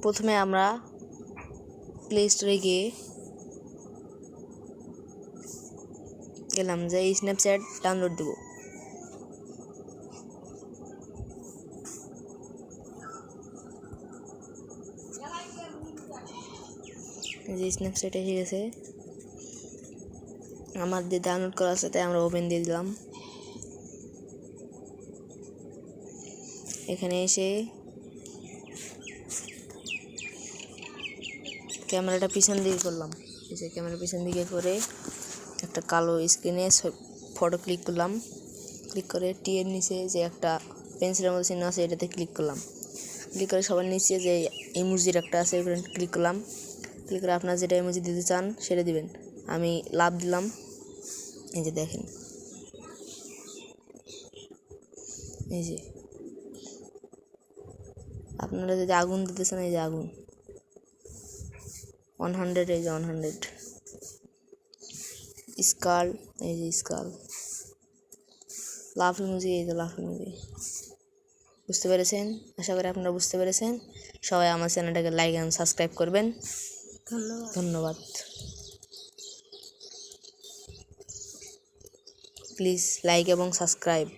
প্রথমে আমরা প্লে স্টোরে গেলাম যে স্ন্যাপচ্যাট ডাউনলোড দেব। যে স্ন্যাপচ্যাট এসে গেছে, আমার যে ডাউনলোড করা আছে তাই আমরা ওপেন দিয়ে দিলাম। এখানে এসে ক্যামেরাটা পিছন দিকে করলাম। এসে ক্যামেরা পিছন দিকে করে একটা কালো স্ক্রিনে ফটো ক্লিক করলাম। ক্লিক করে টি এর নিচে যে একটা পেন্সিলের মতো চিহ্ন আছে এটাতে ক্লিক করলাম। ক্লিক করে সবার নিচে যে ইমোজির একটা আছে ওখানে ক্লিক করলাম। ক্লিক করে আপনার যেটা ইমোজি দিতে চান সেটা দিবেন। আমি লাভ দিলাম। এই যে দেখেন, এই যে আপনারা যদি আগুন দিতে চান, এই যে আগুন 100, এই যে 100 স্কাল, এই যে স্কাল, লাভ ইমোজি, এই যে লাভ ইমোজি। বুঝতে পেরেছেন? আশা করি আপনারা বুঝতে পেরেছেন। সবাই আমার চ্যানেলটাকে লাইক এবং সাবস্ক্রাইব করবেন। ধন্যবাদ। প্লিজ লাইক এবং সাবস্ক্রাইব।